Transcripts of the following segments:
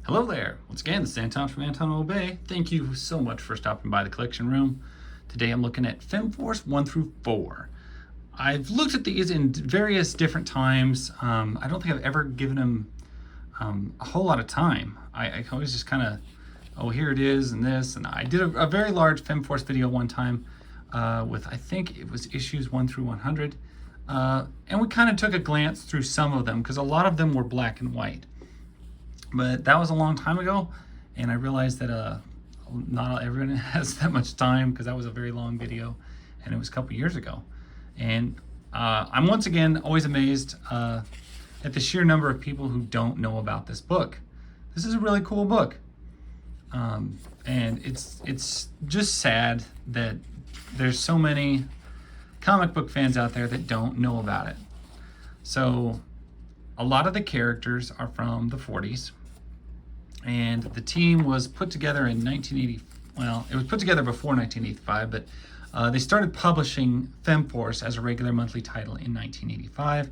Hello there. Once again, this is Anton from Anton Obey. Thank you so much for stopping by the collection room. Today I'm looking at Femforce 1 through 4. I've looked at these in various different times. I don't think I've ever given them a whole lot of time. I always just kind of, oh, here it is and this. And I did a very large Femforce video one time with, I think it was issues 1 through 100. And we kind of took a glance through some of them because a lot of them were black and white. But that was a long time ago, and I realized that not everyone has that much time because that was a very long video, and it was a couple years ago. And I'm once again always amazed at the sheer number of people who don't know about this book. This is a really cool book, and it's just sad that there's so many comic book fans out there that don't know about it. So a lot of the characters are from the 40s, and the team was put together in 1980. Well, it was put together before 1985, but they started publishing Femforce as a regular monthly title in 1985.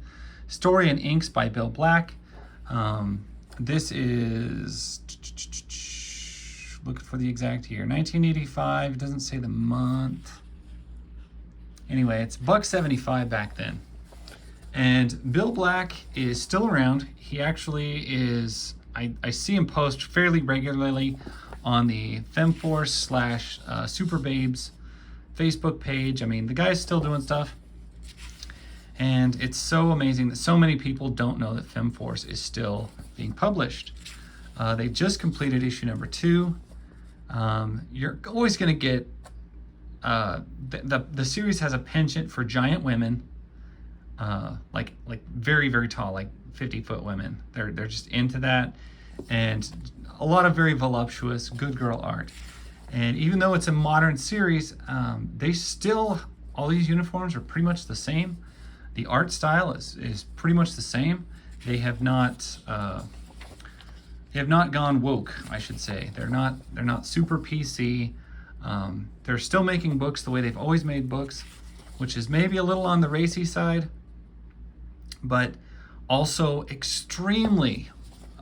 Story and inks by Bill Black. This is, looking for the exact year, 1985. It doesn't say the month. Anyway, it's $1.75 back then. And Bill Black is still around. He actually is, I see him post fairly regularly on the Femforce / Super Babes Facebook page. I mean, the guy's still doing stuff. And it's so amazing that so many people don't know that Femforce is still being published. They've just completed issue number 2. You're always going to get, the series has a penchant for giant women. Like very, very tall, like 50-foot women. They're just into that, and a lot of very voluptuous, good girl art. And even though it's a modern series, they still, all these uniforms are pretty much the same. The art style is pretty much the same. They have not gone woke, I should say. They're not super PC. They're still making books the way they've always made books, which is maybe a little on the racy side, but also extremely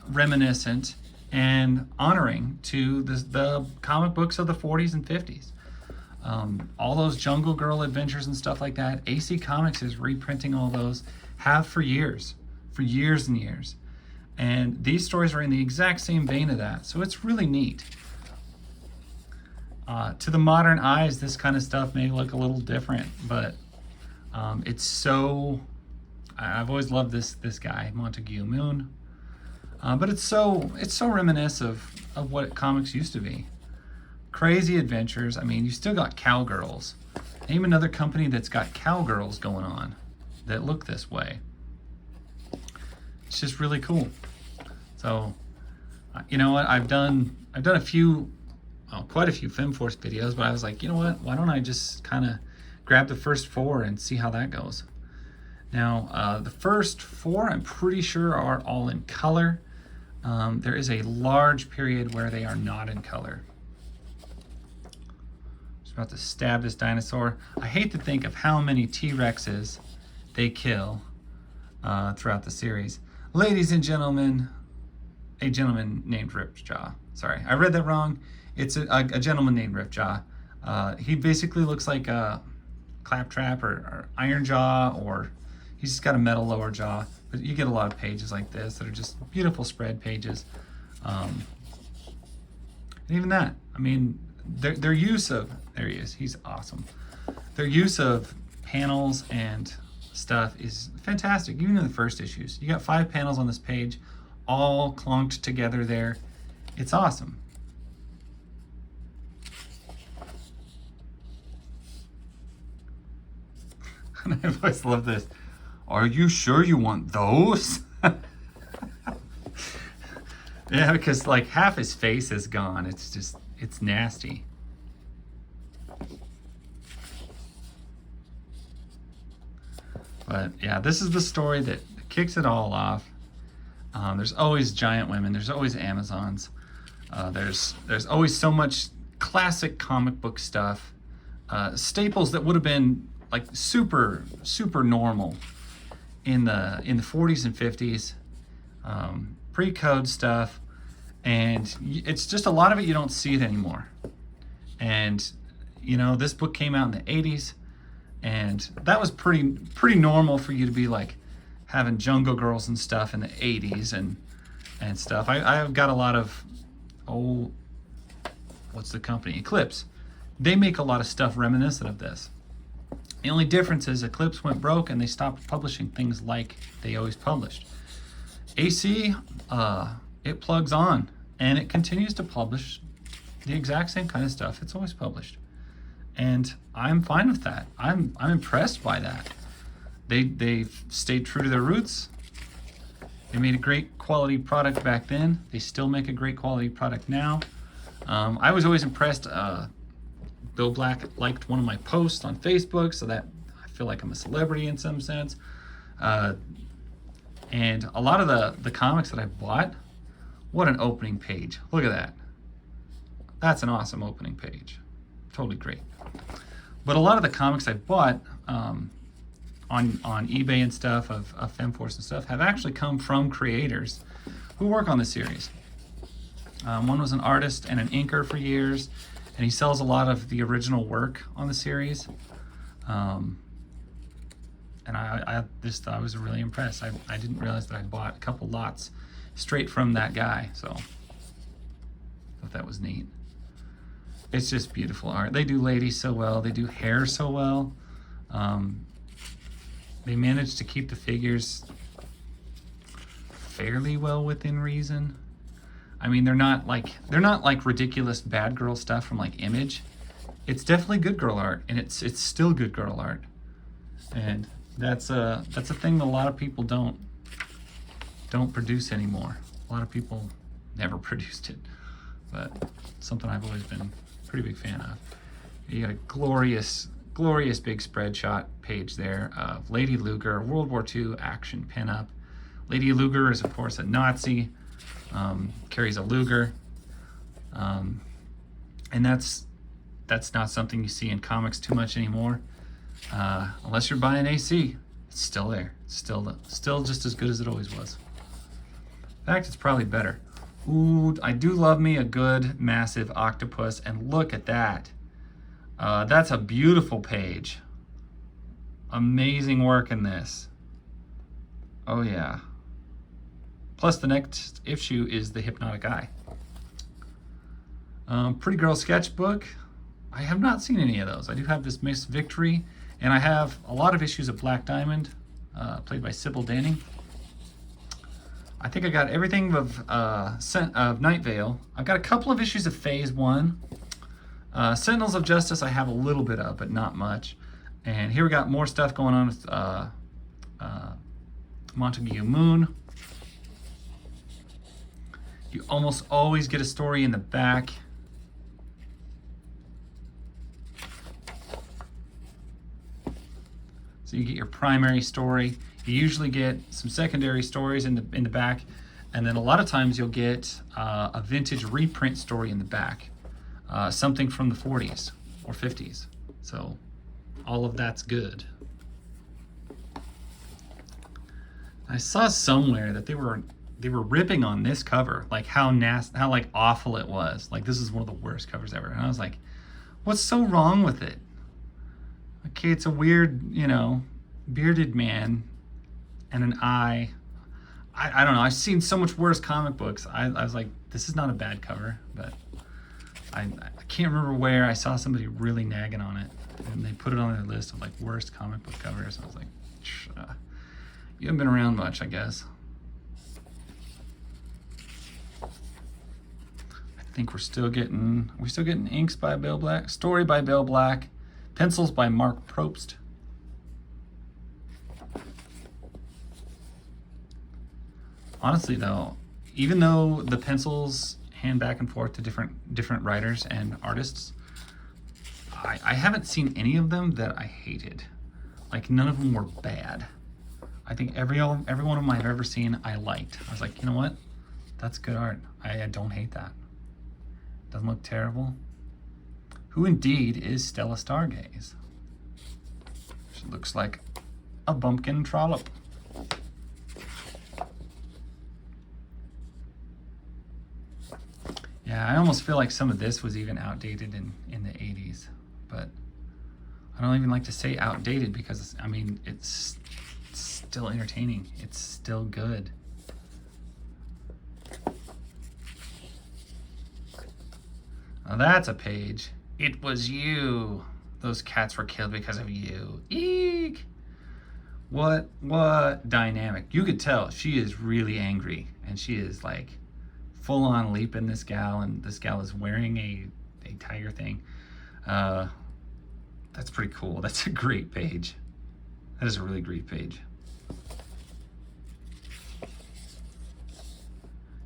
reminiscent and honoring to the comic books of the 40s and 50s. All those Jungle Girl adventures and stuff like that, AC Comics is reprinting all those, have for years and years. And these stories are in the exact same vein of that, so it's really neat. To the modern eyes, this kind of stuff may look a little different, but it's so, I've always loved this guy, Montague Moon. But it's so reminiscent of what comics used to be. Crazy adventures. I mean, you still got cowgirls. Name another company that's got cowgirls going on that look this way. It's just really cool. So, you know what? I've done a few, quite a few Femforce videos, but I was like, you know what? Why don't I just kind of grab the first 4 and see how that goes? Now, the first 4, I'm pretty sure, are all in color. There is a large period where they are not in color. Just about to stab this dinosaur. I hate to think of how many T-Rexes they kill throughout the series. Ladies and gentlemen, a gentleman named Ripjaw. Sorry, I read that wrong. It's a gentleman named Ripjaw. He basically looks like a Claptrap or Iron Jaw, or he's just got a metal lower jaw. But you get a lot of pages like this that are just beautiful spread pages. And even that, I mean, their use of, there he is, he's awesome. Their use of panels and stuff is fantastic, even in the first issues. You got 5 panels on this page, all clunked together there. It's awesome. And I've always loved this. Are you sure you want those? Yeah, because like half his face is gone. It's nasty. But yeah, this is the story that kicks it all off. There's always giant women. There's always Amazons. There's always so much classic comic book stuff. Staples that would have been like super normal in the 40s and 50s, pre-code stuff, And it's just a lot of it, you don't see it anymore. And, you know, this book came out in the 80s, and that was pretty normal for you to be like having Jungle Girls and stuff in the 80s and stuff. I've got a lot of, what's the company? Eclipse. They make a lot of stuff reminiscent of this. The only difference is Eclipse went broke and they stopped publishing things like they always published. AC, it plugs on and it continues to publish the exact same kind of stuff it's always published. And I'm fine with that. I'm impressed by that. They've stayed true to their roots. They made a great quality product back then. They still make a great quality product now. I was always impressed. Bill Black liked one of my posts on Facebook, so that I feel like I'm a celebrity in some sense. And a lot of the comics that I bought, what an opening page. Look at that. That's an awesome opening page. Totally great. But a lot of the comics I bought on eBay and stuff of Femforce and stuff have actually come from creators who work on the series. One was an artist and an inker for years, and he sells a lot of the original work on the series. And I was really impressed. I didn't realize that I bought a couple lots straight from that guy, so I thought that was neat. It's just beautiful art. They do ladies so well. They do hair so well. They managed to keep the figures fairly well within reason. I mean, they're not like ridiculous bad girl stuff from like Image. It's definitely good girl art, and it's still good girl art. And that's a thing that a lot of people don't produce anymore. A lot of people never produced it, but something I've always been a pretty big fan of. You got a glorious big spread shot page there of Lady Luger, World War II action pinup. Lady Luger is of course a Nazi, carries a Luger, and that's not something you see in comics too much anymore, unless you're buying AC. It's still there. It's still just as good as it always was. In fact, it's probably better. Ooh, I do love me a good massive octopus, and look at that. That's a beautiful page. Amazing work in this. Oh yeah. Plus the next issue is the Hypnotic Eye. Pretty Girl Sketchbook. I have not seen any of those. I do have this Miss Victory, and I have a lot of issues of Black Diamond, played by Sybil Danning. I think I got everything of Night Vale. I've got a couple of issues of Phase 1. Sentinels of Justice I have a little bit of, but not much. And here we got more stuff going on with Montague Moon. You almost always get a story in the back. So you get your primary story. You usually get some secondary stories in the back, and then a lot of times you'll get a vintage reprint story in the back. Something from the 40s or 50s. So all of that's good. I saw somewhere that they were ripping on this cover, like how like awful it was. Like this is one of the worst covers ever. And I was like, what's so wrong with it? Okay, it's a weird, bearded man and an eye. I don't know. I've seen so much worse comic books. I was like, this is not a bad cover, but I can't remember where I saw somebody really nagging on it, and they put it on their list of like worst comic book covers. I was like, you haven't been around much, I guess. I think we're still getting inks by Bill Black, story by Bill Black, pencils by Mark Probst. Honestly though, even though the pencils hand back and forth to different writers and artists, I haven't seen any of them that I hated. Like none of them were bad. I think every one of them I've ever seen I liked. I was like, you know what? That's good art. I don't hate that. Doesn't look terrible. Who indeed is Stella Stargaze? She looks like a bumpkin trollop. Yeah, I almost feel like some of this was even outdated in the 80s, but I don't even like to say outdated because, I mean, it's still entertaining. It's still good. Now that's a page. It was you. Those cats were killed because of you. Eek! What dynamic. You could tell she is really angry, and she is like full on leaping this gal, and this gal is wearing a tiger thing. That's pretty cool. That's a great page. That is a really great page.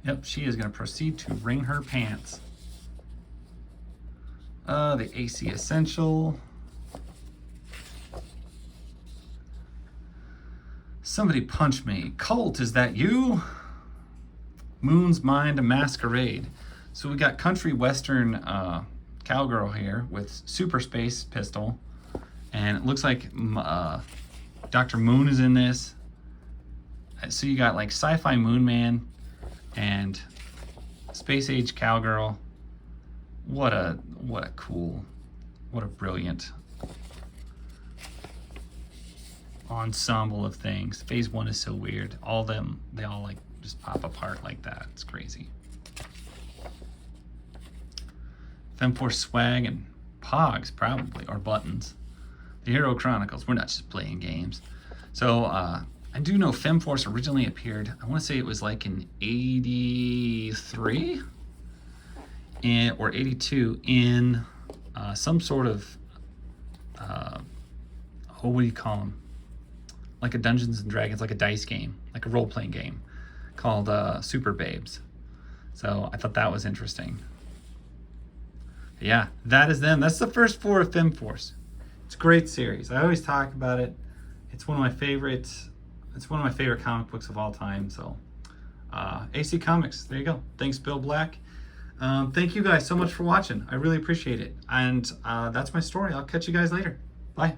Yep, she is going to proceed to wring her pants. The AC Essential. Somebody punch me. Colt, is that you? Moon's Mind, a Masquerade. So we got country western cowgirl here with super space pistol. And it looks like Dr. Moon is in this. So you got like sci-fi Moon Man and space age cowgirl. What a brilliant ensemble of things. Phase 1 is so weird. All them, they all like just pop apart like that. It's crazy. Femforce swag and pogs probably, or buttons. The Hero Chronicles. We're not just playing games. So I do know Femforce originally appeared, I want to say it was like in 83 or 82 in some sort of what do you call them? Like a Dungeons and Dragons, like a dice game, like a role-playing game called Super Babes. So I thought that was interesting. But yeah, that is them. That's the first 4 of Femforce. It's a great series. I always talk about it. It's one of my favorites. It's one of my favorite comic books of all time. So AC Comics, there you go. Thanks, Bill Black. Thank you guys so much for watching. I really appreciate it. And that's my story. I'll catch you guys later. Bye.